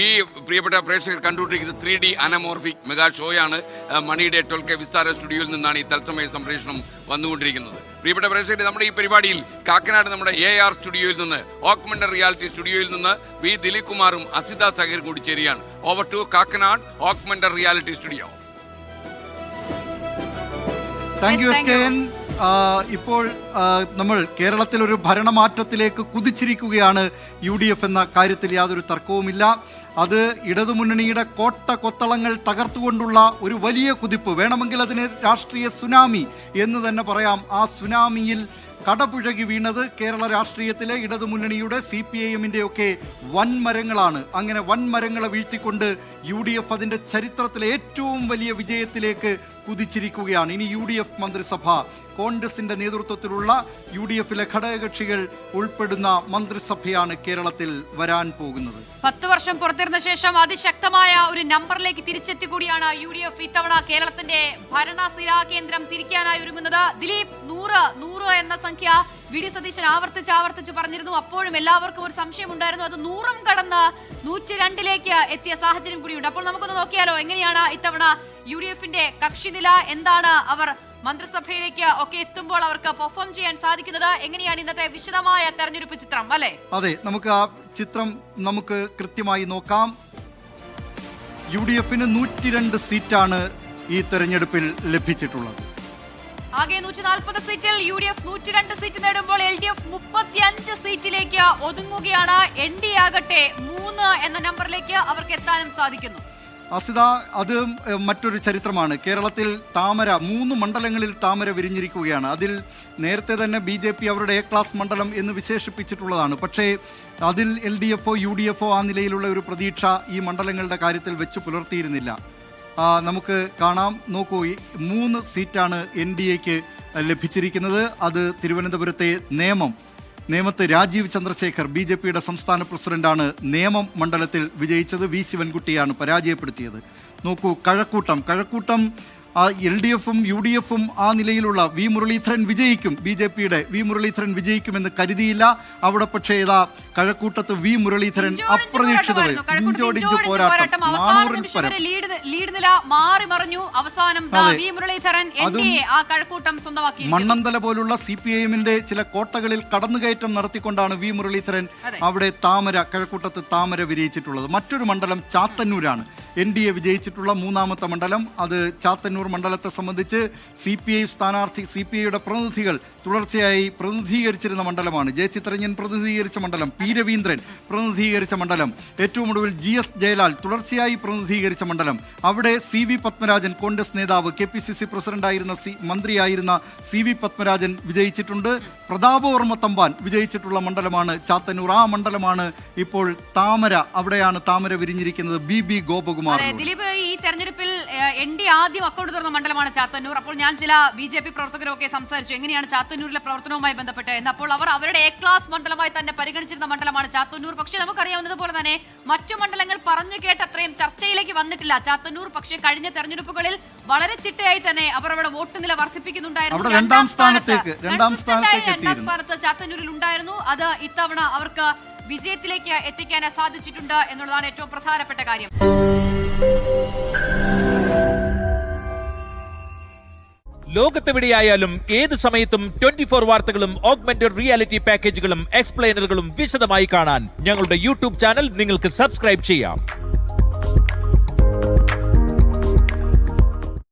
ഈ പ്രിയപ്പെട്ട പ്രേക്ഷകർ കണ്ടുകൊണ്ടിരിക്കുന്നത് 3D അനമോർഫിക് മെഗാ ഷോയാണ്. മണിയുടെ 12K വിസ്താര സ്റ്റുഡിയോയിൽ നിന്നാണ് ഈ തത്സമയ സംപ്രേഷണം വന്നുകൊണ്ടിരിക്കുന്നത്. പ്രിയപ്പെട്ട പ്രേക്ഷകർ, നമ്മുടെ ഈ പരിപാടിയിൽ കാക്കനാട് നമ്മുടെ AR സ്റ്റുഡിയോയിൽ നിന്ന്, ഓഗ്മെന്റഡ് റിയാലിറ്റി സ്റ്റുഡിയോയിൽ നിന്ന് വി ദിലീപ് കുമാറും അസിത സഹീറും കൂടി ചേരുകയാണ്. Over to Kakkanad augmented reality studio. Thank you SKN. ഇപ്പോൾ നമ്മൾ കേരളത്തിൽ ഒരു ഭരണമാറ്റത്തിലേക്ക് കുതിച്ചിരിക്കുകയാണ്. UDF എന്ന കാര്യത്തിൽ യാതൊരു തർക്കവുമില്ല. അത് ഇടതുമുന്നണിയുടെ കോട്ട കൊത്തളങ്ങൾ തകർത്തുകൊണ്ടുള്ള ഒരു വലിയ കുതിപ്പ്, വേണമെങ്കിൽ അതിന് രാഷ്ട്രീയ സുനാമി എന്ന് തന്നെ പറയാം. ആ സുനാമിയിൽ കടപുഴകി വീണത് കേരള രാഷ്ട്രീയത്തിലെ ഇടതുമുന്നണിയുടെ CPIM-ന്റെ ഒക്കെ വൻമരങ്ങളാണ്. അങ്ങനെ വൻമരങ്ങളെ വീഴ്ത്തിക്കൊണ്ട് UDF അതിൻ്റെ ചരിത്രത്തിലെ ഏറ്റവും വലിയ വിജയത്തിലേക്ക് കുതിച്ചിരിക്കുകയാണ്. ഇനി UDF മന്ത്രിസഭ, കോൺഗ്രസിന്റെ നേതൃത്വത്തിലുള്ള UDF-ലെ ഘടകകക്ഷികൾ ഉൾപ്പെടുന്ന മന്ത്രിസഭയാണ് കേരളത്തിൽ വരാൻ പോകുന്നത്. 10 വർഷം പുറത്തിരുന്ന ശേഷം അതിശക്തമായ ഒരു നമ്പറിലേക്ക് തിരിച്ചെത്തി കൂടിയാണ് UDF ഇത്തവണ കേരളത്തിന്റെ ഭരണസിരാ കേന്ദ്രം തിരിക്കാനായി ഒരുങ്ങുന്നത്. ദിലീപ്, 100 എന്ന സംഖ്യ VD സതീശൻ ആവർത്തിച്ച് പറഞ്ഞിരുന്നു. അപ്പോഴും എല്ലാവർക്കും ഒരു സംശയം ഉണ്ടായിരുന്നു. അത് 100 കടന്ന് 102 എത്തിയ സാഹചര്യം കൂടിയുണ്ട്. അപ്പോൾ നമുക്കൊന്ന് നോക്കിയാലോ, എങ്ങനെയാണ് ഇത്തവണ UDF-ന്റെ കക്ഷിനില, എന്താണ് അവർ മന്ത്രിസഭയിലേക്ക് ഒക്കെ എത്തുമ്പോൾ അവർക്ക് പെർഫോം ചെയ്യാൻ സാധിക്കുന്നത്, എങ്ങനെയാണ് ഇന്നത്തെ വിശദമായ തെരഞ്ഞെടുപ്പ് ചിത്രം, അല്ലെ? അതെ, നമുക്ക് ആ ചിത്രം നമുക്ക് കൃത്യമായി നോക്കാം. UDF-ന് 102 സീറ്റാണ് ഈ തെരഞ്ഞെടുപ്പിൽ ലഭിച്ചിട്ടുള്ളത്. ആകെ 140 സീറ്റിൽ UDF 102 സീറ്റ് നേടുമ്പോൾ LDF 35 സീറ്റിലേക്ക് ഒതുങ്ങുകയാണ്. NDA ആകട്ടെ 3 എന്ന നമ്പറിലേക്ക് അവർക്ക് എത്താനും സാധിക്കുന്നു. അസിത, അത് മറ്റൊരു ചരിത്രമാണ്. കേരളത്തിൽ താമര, 3 മണ്ഡലങ്ങളിൽ താമര വിരിഞ്ഞിരിക്കുകയാണ്. അതിൽ നേരത്തെ തന്നെ BJP അവരുടെ A ക്ലാസ് മണ്ഡലം എന്ന് വിശേഷിപ്പിച്ചിട്ടുള്ളതാണ്. പക്ഷേ അതിൽ LDF-ഓ UDF-ഓ ആ നിലയിലുള്ള ഒരു പ്രതീക്ഷ ഈ മണ്ഡലങ്ങളുടെ കാര്യത്തിൽ വെച്ച് പുലർത്തിയിരുന്നില്ല. നമുക്ക് കാണാം, നോക്കൂ, 3 സീറ്റാണ് NDAക്ക് ലഭിച്ചിരിക്കുന്നത്. അത് തിരുവനന്തപുരത്തെ നേമത്ത് രാജീവ് ചന്ദ്രശേഖർ, BJP-യുടെ സംസ്ഥാന പ്രസിഡന്റാണ് നേമം മണ്ഡലത്തിൽ വിജയിച്ചത്. V ശിവൻകുട്ടിയാണ് പരാജയപ്പെടുത്തിയത്. നോക്കൂ, കഴക്കൂട്ടം LDF-ഉം UDF-ഉം ആ നിലയിലുള്ള V മുരളീധരൻ വിജയിക്കും, BJP-യുടെ V മുരളീധരൻ വിജയിക്കുമെന്ന് കരുതിയില്ല. അവിടെ പക്ഷേ ഇതാ കഴക്കൂട്ടത്ത് V മുരളീധരൻ അപ്രതീക്ഷിതമായി ഇഞ്ചോടിഞ്ച് പോരാട്ടം, 400-ൽ പരം ലീഡ് നില മാറി മറിഞ്ഞു. അവസാനം V മുരളീധരൻ ആ കഴക്കൂട്ടം സ്വന്തമാക്കി. മണ്ണന്തല പോലുള്ള CPIM-ന്റെ ചില കോട്ടകളിൽ കടന്നുകയറ്റം നടത്തിക്കൊണ്ടാണ് V മുരളീധരൻ അവിടെ കഴക്കൂട്ടത്ത് താമര വിജയിച്ചിട്ടുള്ളത്. മറ്റൊരു മണ്ഡലം ചാത്തന്നൂരാണ്. NDA വിജയിച്ചിട്ടുള്ള 3ാമത്തെ മണ്ഡലം. അത് ചാത്തന്നൂർ മണ്ഡലത്തെ സംബന്ധിച്ച് CPI-യുടെ പ്രതിനിധികൾ തുടർച്ചയായി പ്രതിനിധീകരിച്ചിരുന്ന മണ്ഡലമാണ്. ജയചിത്രഞ്ജൻ പ്രതിനിധീകരിച്ച മണ്ഡലം, P രവീന്ദ്രൻ പ്രതിനിധീകരിച്ച മണ്ഡലം, ഏറ്റവും ഒടുവിൽ GS ജയലാൽ തുടർച്ചയായി പ്രതിനിധീകരിച്ച മണ്ഡലം. അവിടെ CV പത്മരാജൻ, കോൺഗ്രസ് നേതാവ്, KPCC പ്രസിഡന്റായിരുന്ന മന്ത്രിയായിരുന്ന CV പത്മരാജൻ വിജയിച്ചിട്ടുണ്ട്. പ്രതാപവർമ്മ തമ്പാൻ വിജയിച്ചിട്ടുള്ള മണ്ഡലമാണ് ചാത്തന്നൂർ. ആ മണ്ഡലമാണ് ഇപ്പോൾ താമര, അവിടെയാണ് താമര വിരിഞ്ഞിരിക്കുന്നത്. BB ഗോപകുമാർ. ദിലീപ്, ഈ തെരഞ്ഞെടുപ്പിൽ NDA ആദ്യം അക്കൗണ്ട് തുറന്ന മണ്ഡലമാണ് ചാത്തന്നൂർ. അപ്പോൾ ഞാൻ ചില BJP പ്രവർത്തകരൊക്കെ സംസാരിച്ചു, എങ്ങനെയാണ് ചാത്തന്നൂരിലെ പ്രവർത്തനവുമായി ബന്ധപ്പെട്ട് എന്ന്. അപ്പോൾ അവർ അവരുടെ A ക്ലാസ് മണ്ഡലമായി തന്നെ പരിഗണിച്ചിരുന്ന മണ്ഡലമാണ് ചാത്തന്നൂർ. പക്ഷേ നമുക്കറിയാവുന്നതുപോലെ തന്നെ മറ്റു മണ്ഡലങ്ങൾ പറഞ്ഞു കേട്ട് അത്രയും ചർച്ചയിലേക്ക് വന്നിട്ടില്ല ചാത്തന്നൂർ. പക്ഷേ കഴിഞ്ഞ തെരഞ്ഞെടുപ്പുകളിൽ വളരെ ചിട്ടയായി തന്നെ അവർ അവിടെ വോട്ട് നില വർദ്ധിപ്പിക്കുന്നുണ്ടായിരുന്നു. 2ാം സ്ഥാനത്ത് ചാത്തന്നൂരിൽ ഉണ്ടായിരുന്നു. അത് ഇത്തവണ അവർക്ക് വിജയത്തിലേക്ക് എത്തിക്കാൻ സാധിച്ചിട്ടുണ്ട് എന്നുള്ളതാണ് ഏറ്റവും പ്രധാനപ്പെട്ട കാര്യം. ലോകത്തെവിടെയായാലും ഏത് സമയത്തും 24 വാർത്തകളും ഓഗ്മെന്റഡ് റിയാലിറ്റി പാക്കേജുകളും എക്സ്പ്ലെയിനറുകളും വിശദമായി കാണാൻ ഞങ്ങളുടെ YouTube ചാനൽ നിങ്ങൾക്ക് സബ്സ്ക്രൈബ് ചെയ്യാം.